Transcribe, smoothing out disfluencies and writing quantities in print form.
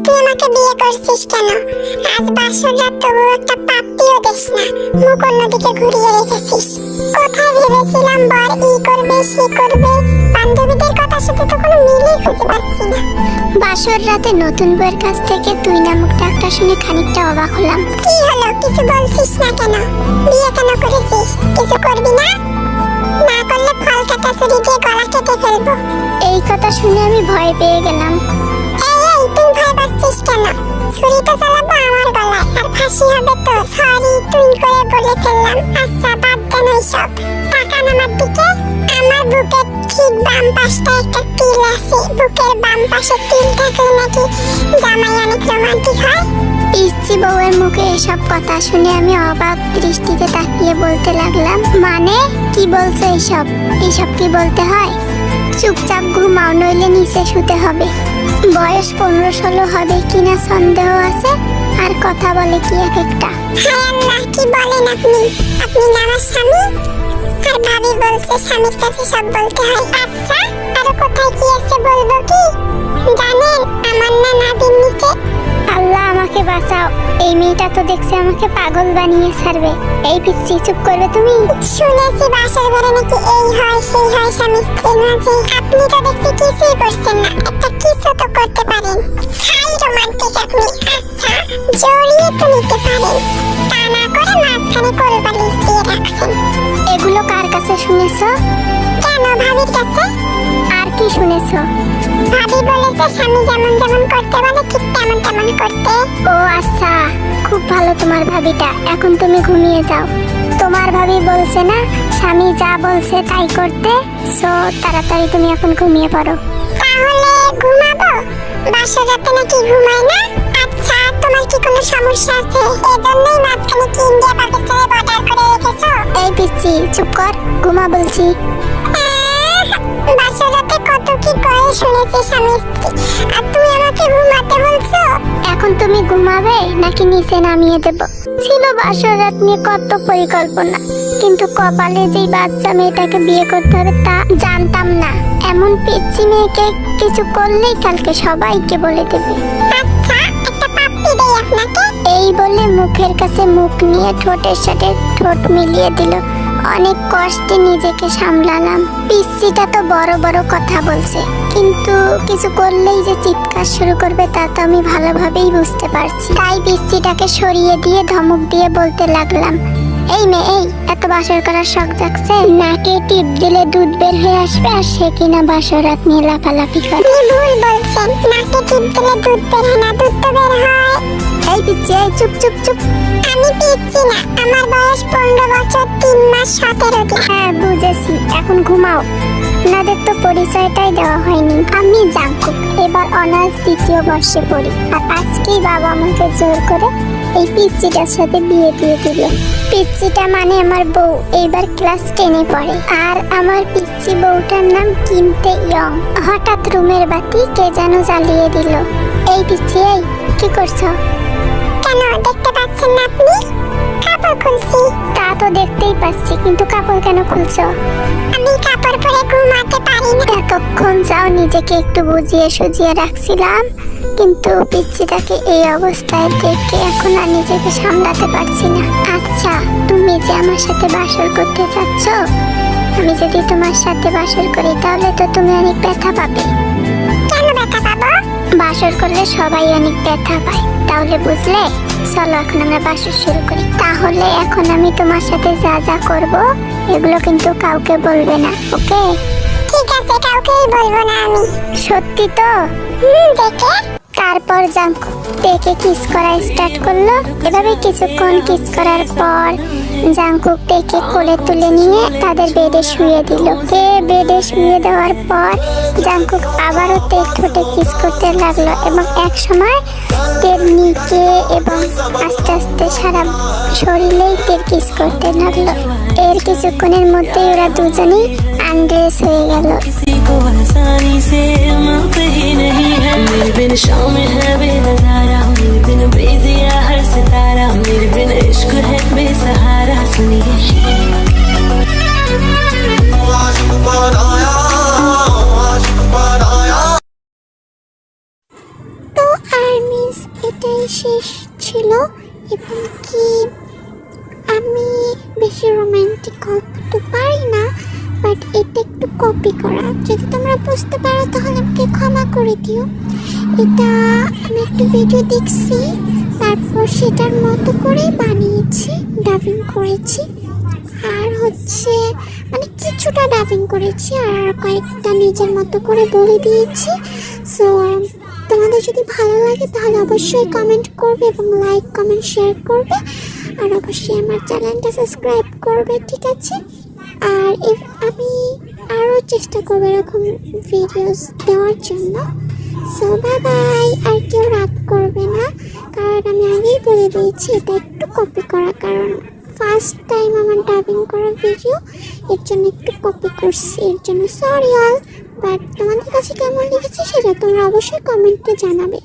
তুই আমাকে বিয়ে করছিস কেন? আজ বাসর রাত তবু একটা পাপ্পিও দেশ না, মুখ অন্যদিকে ঘুরিয়ে রেখেছিস। কোথায় ভেবেছিলাম বর ই করবে সে করবে, বান্ধবীদের কথা সাথে তো কোনো মিলই খুঁজে পাচ্ছি না। বাসর রাতে নতুন বউয়ের কাছ থেকে তুই নামক ডাকটা শুনে খানিকটা অবাক হলাম। কি হলো, কিছু বলছিস না কেন? বিয়ে কেন করেছিস? কিছু করবি না? না করলে ফল কাটা ছুরি দিয়ে গলা কেটে ফেলবো। এই কথা শুনে আমি ভয় পেয়ে গেলাম। এই তুই ভয় পাচ্ছিস কেন? ছুরি তো চালাবো আমার গলায়, আর ফাঁসি হবে তো। সরি তুই করে বলে ফেললাম। আচ্ছা বাদ দেন ওইসব, তাকান আমার দিকে। আমার বুকের ঠিক বাম পাশটা একটা তিল আছে। বুকের বাম পাশে তিল থাকলে নাকি জামাই অনেক রোমান্টিক হয়। পিচ্চি বউয়ের মুখে এসব কথা শুনে আমি অবাক দৃষ্টিতে তাকিয়ে বলতে লাগলাম, মানে কি বলছো এসব? এসব কি বলতে হয়? চুপচাপ ঘুমাও, নইলে নিচে শুতে হবে। বয়স 15-16 হবে কিনা সন্দেহ আছে, আর কথা বলে কি এক একটা। হায় আল্লাহ, কি বলেন আপনি? আপনি না আমার স্বামী? আর ভাবি বলছে স্বামীর কাছে সব বলতে হয়। আচ্ছা আরো কোথায় কি আছে বলবো কি? জানেন আমার না নাভির নিচে। আল্লাহ আমাকে বাঁচাও, এই মেয়েটা তো দেখছে আমাকে পাগল বানিয়ে ছাড়বে। এই পিচ্চি চুপ করবে তুমি? শুনেছি বাসর ঘরে নাকি এই হয় সেই হয় স্বামী স্ত্রীর মাঝে। আপনি তো দেখছি কিছুই করছেন না, একটা কিছু তো করতে পারেন। ছাই রোমান্টিক আপনি। আচ্ছা জড়িয়ে তো নিতে পারেন, তা না করে মাঝখানে কোলবালিশ দিয়ে রাখছেন। এগুলো কার কাছে শুনেছো? কেন, ভাবির কাছে। আর কি শুনেছো? ভাবি বলেছে স্বামী যেমন যেমন করতে বলে ঠিক তেমন তেমন করতে। ও আচ্ছা, খুব ভালো তোমার ভাবিটা। এখন তুমি ঘুমিয়ে যাও। তোমার ভাবি বলছে না স্বামী যা বলছে তাই করতে, সো তাড়াতাড়ি তুমি এখন ঘুমিয়ে পড়ো। তাহলে ঘুমাবো? বাসর রাতে নাকি ঘুমায় না? আচ্ছা তোমার কি কোনো সমস্যা আছে? এজন্যই মাঝখানে কি ইন্ডিয়া পাকিস্তানে বর্ডার করে রেখেছো? এই পিচ্চি চুপ কর, ঘুমা বলছি। বাসর রাতে কত কি কয়ে শুনেছি স্বামী স্ত্রী, আর তুমি আমাকে ঘুমাতে বলছো? এখন তুমি ঘুমাবে নাকি নিচে নামিয়ে দেব? ছিল বাসর রাত নিয়ে কত পরিকল্পনা, কিন্তু কপালে যেই বাচ্চা মেয়েটাকে বিয়ে করতে হবে তা জানতাম না। এমন পিচ্চি মেয়েকে কিছু করলেই কালকে সবাইকে বলে দেবে। আচ্ছা একটা পাপ্পি দেই আপনাকে। এই বলে মুখের কাছে মুখ নিয়ে ঠোঁটের সাথে ঠোঁট মিলিয়ে দিল। অনেক কষ্টে নিজেকে সামলালাম। পিচ্চিটা তো বড় বড় কথা বলছে, কিন্তু কিছু করলেই যে চিৎকার শুরু করবে তা তো আমি ভালোভাবেই বুঝতে পারছি। তাই পিচ্চিটাকে সরিয়ে দিয়ে ধমক দিয়ে বলতে লাগলাম, এই মেয়ে, এই এত বাসর করার শখ জাগছে? নাকে টিপ দিলে দুধ বের হয়ে আসবে, আর সে কিনা বাসর রাত নিয়ে লাফালাফি করে। আপনি ভুল বলছেন, নাকে টিপ দিলে দুধ বের হয় না, দুধ তো বের হয়। এই পিচ্চি, এই চুপ চুপ চুপ। আমি পিচ্চি না, আমার বয়স 15 বছর 3 মাস 17 দিন। হ্যাঁ বুঝেছি, এখন ঘুমাও। আপনাদের তো পরিচয়টাই দেওয়া হয়নি। আমি জাঙ্কুক, এবার অনার্স 2য় বর্ষে পড়ি। আর আজকেই বাবা আমাকে জোর করে এই পিচ্চিটার সাথে বিয়ে দিয়ে দিল। পিচ্চিটা মানে আমার বউ, এইবার ক্লাস 10-এ পড়ে। আর আমার পিচ্চি বউটার নাম কিমতে ইয়ং। হঠাৎ রুমের বাতি কে যেন জ্বালিয়ে দিল। এই পিচ্চি, এই কি করছো? কেন দেখতে পাচ্ছেন না আপনি? কাপড় খুলছি। তা তো দেখতেই পাচ্ছি, কিন্তু কাপড় কেন খুলছো? আমি কাপড় পরে ঘুমাতে পারি না। এতক্ষণ যাও নিজেকে একটু বুঝিয়ে সুজিয়ে রাখছিলাম, কিন্তু পিচ্চিটাকে এই অবস্থায় দেখে এখন আর নিজেকে সামলাতে পারছি না। আচ্ছা তুমি যে আমার সাথে বাসর করতে চাচ্ছ, আমি যদি তোমার সাথে বাসর করি তাহলে তো তুমি অনেক ব্যথা পাবে। কেন ব্যথা পাবো? বাসর করলে সবাই অনেক ব্যথা পায়। তাহলে বুঝলে, চলো এখন আমরা বাসর শুরু করি। তাহলে এখন আমি তোমার সাথে যা যা করব এগুলো কিন্তু কাউকে বলবে না, ওকে? ঠিক আছে, কাউকেই বলবো না আমি। সত্যি তো? দেখে তারপর জাঙ্কুক টেকে কিস করা স্টার্ট করলো। এভাবে কিছুক্ষণ কিস করার পর জাঙ্কুক টেকে কোলে তুলে নিয়ে তাদের বেডে শুয়ে দিল। বেডে শুয়ে দেওয়ার পর জাঙ্কুক আবারও তের ঠোঁটে কিস করতে লাগলো, এবং এক সময় তের নিকে এবং আস্তে আস্তে সারা শরীরেই তের কিস করতে লাগলো। এর কিছুক্ষণের মধ্যেই ওরা দুজনেই আনড্রেস হয়ে গেল। मेरे बिन शाम है बेनजारा, मेरे बिन बेजिया हर सितारा, मेरे बिन इश्क है बेसहारा। सुनिए तो আর মিন্স এটাই শেষ ছিল। এবং কি আমি বেশি রোমান্টিক গল্প তো পারি না, বাট এটা একটু কপি করা। যদি তোমরা বুঝতে পারো তাহলে আমাকে ক্ষমা করে দিও। এটা আমি একটু ভিডিও দেখছি, তারপর সেটার মতো করে বানিয়েছি, ডাবিং করেছি। আর হচ্ছে মানে কিছুটা ডাবিং করেছি, আর কয়েকটা নিজের মতো করে বলে দিয়েছি। সো তোমাদের যদি ভালো লাগে তাহলে অবশ্যই কমেন্ট করবে এবং লাইক কমেন্ট শেয়ার করবে, আর অবশ্যই আমার চ্যানেলটা সাবস্ক্রাইব করবে, ঠিক আছে? আর আমি আরও চেষ্টা করবো এরকম ভিডিওস দেওয়ার জন্য। So bye bye. আর কেউ রাগ করবে না, কারণ আমি আগেই বলে দিয়েছি এটা একটু কপি করা, কারণ ফার্স্ট টাইম আমার ডাবিং করা ভিডিও, এর জন্য একটু কপি করছি, এর জন্য সরি অল। বাট তোমাদের কাছে কেমন লেগেছে সেটা তোমরা অবশ্যই কমেন্টে জানাবে।